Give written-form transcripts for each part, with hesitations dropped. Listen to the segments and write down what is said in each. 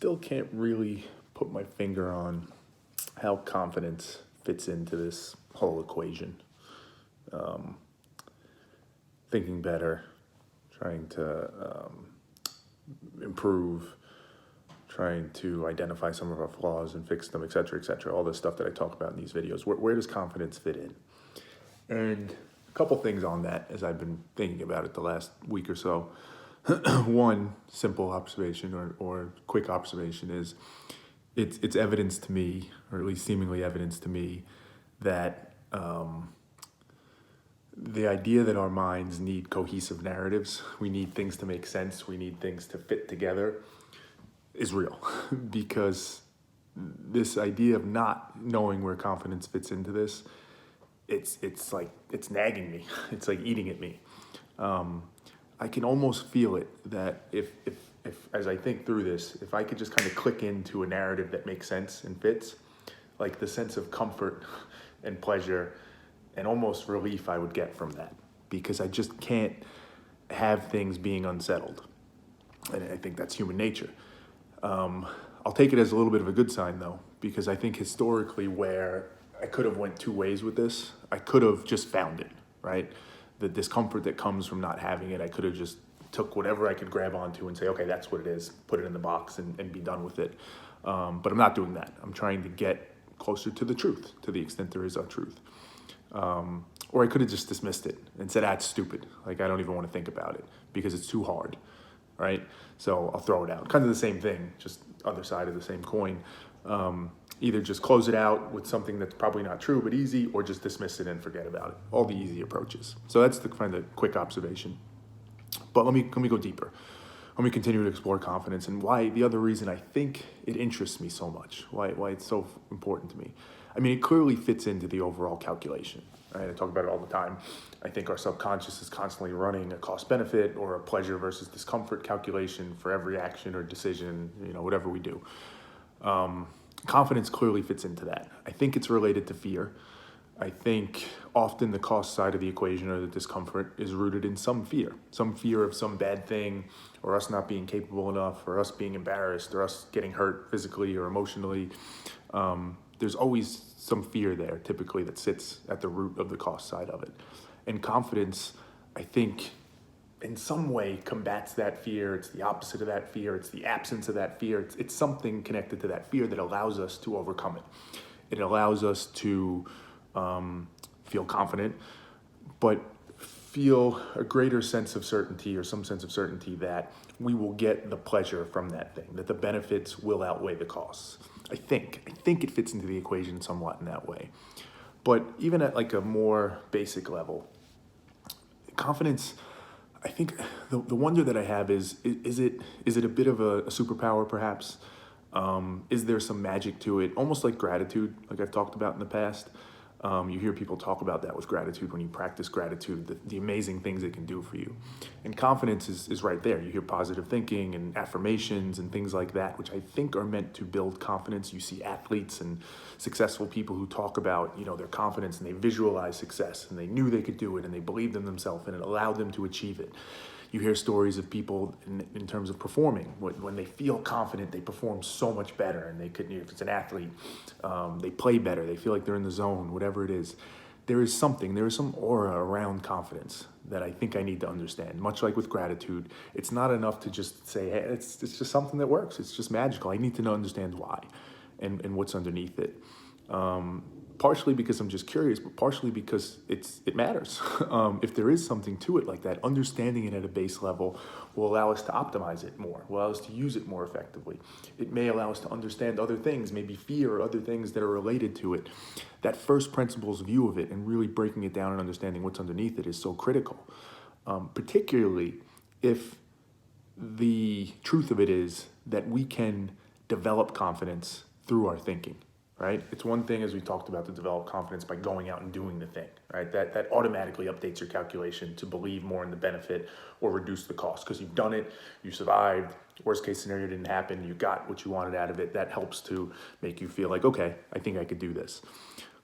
still can't really put my finger on how confidence fits into this whole equation. Thinking better, trying to improve, trying to identify some of our flaws and fix them, et cetera, all this stuff that I talk about in these videos. Where does confidence fit in? And a couple things on that as I've been thinking about it the last week or so. One simple observation or quick observation is it's evidence to me, or at least seemingly evidence to me, that the idea that our minds need cohesive narratives, we need things to make sense, we need things to fit together, is real. Because this idea of not knowing where confidence fits into this, it's like, it's nagging me. It's like eating at me. I can almost feel it that if as I think through this, if I could just kind of click into a narrative that makes sense and fits, like the sense of comfort and pleasure and almost relief I would get from that, because I just can't have things being unsettled. And I think that's human nature. I'll take it as a little bit of a good sign though, because I think historically where I could have went two ways with this, I could have just found it, right? The discomfort that comes from not having it, I could have just took whatever I could grab onto and say, okay, that's what it is, put it in the box and be done with it. But I'm not doing that. I'm trying to get closer to the truth, to the extent there is a truth. Or I could have just dismissed it and said, it's stupid. Like, I don't even want to think about it because it's too hard, right? So I'll throw it out. Kind of the same thing, just other side of the same coin. Either just close it out with something that's probably not true but easy, or just dismiss it and forget about it. All the easy approaches. So that's the kind of quick observation. But let me go deeper. Let me continue to explore confidence and why the other reason I think it interests me so much, why it's so important to me. I mean, it clearly fits into the overall calculation. Right? I talk about it all the time. I think our subconscious is constantly running a cost-benefit or a pleasure versus discomfort calculation for every action or decision, whatever we do. Confidence clearly fits into that. I think it's related to fear. I think often the cost side of the equation, or the discomfort, is rooted in some fear of some bad thing, or us not being capable enough, or us being embarrassed, or us getting hurt physically or emotionally. There's always some fear there, typically, that sits at the root of the cost side of it. And confidence, I think, in some way combats that fear. It's the opposite of that fear. It's the absence of that fear. It's something connected to that fear that allows us to overcome it. It allows us to feel confident, but feel a greater sense of certainty, or some sense of certainty that we will get the pleasure from that thing, that the benefits will outweigh the costs. I think it fits into the equation somewhat in that way. But even at like a more basic level, confidence, I think the wonder that I have is it a bit of a superpower perhaps? Is there some magic to it? Almost like gratitude, like I've talked about in the past. You hear people talk about that with gratitude. When you practice gratitude, the amazing things it can do for you. And confidence is right there. You hear positive thinking and affirmations and things like that, which I think are meant to build confidence. You see athletes and successful people who talk about, their confidence, and they visualize success, and they knew they could do it, and they believed in themselves, and it allowed them to achieve it. You hear stories of people in terms of performing. When they feel confident, they perform so much better. And they could, if it's an athlete, they play better. They feel like they're in the zone, whatever it is. There is some aura around confidence that I think I need to understand. Much like with gratitude, it's not enough to just say, hey, it's just something that works. It's just magical. I need to understand why and what's underneath it. Partially because I'm just curious, but partially because it matters. If there is something to it like that, understanding it at a base level will allow us to optimize it more, will allow us to use it more effectively. It may allow us to understand other things, maybe fear or other things that are related to it. That first principles view of it and really breaking it down and understanding what's underneath it is so critical, particularly if the truth of it is that we can develop confidence through our thinking. Right? It's one thing, as we talked about, to develop confidence by going out and doing the thing, right? That automatically updates your calculation to believe more in the benefit or reduce the cost because you've done it, you survived, worst case scenario didn't happen, you got what you wanted out of it. That helps to make you feel like, okay, I think I could do this.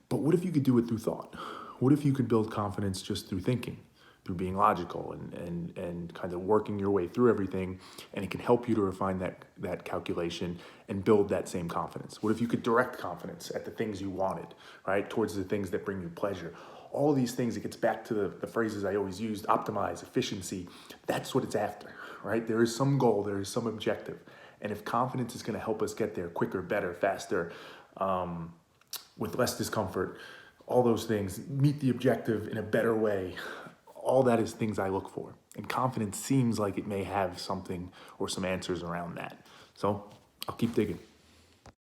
But what if you could do it through thought? What if you could build confidence just through thinking? through being logical and kind of working your way through everything, and it can help you to refine that calculation and build that same confidence. What if you could direct confidence at the things you wanted, right? Towards the things that bring you pleasure. All these things, it gets back to the phrases I always used: optimize, efficiency. That's what it's after, right? There is some goal, there is some objective. And if confidence is going to help us get there quicker, better, faster, with less discomfort, all those things, meet the objective in a better way, all that is things I look for. And confidence seems like it may have something or some answers around that. So I'll keep digging.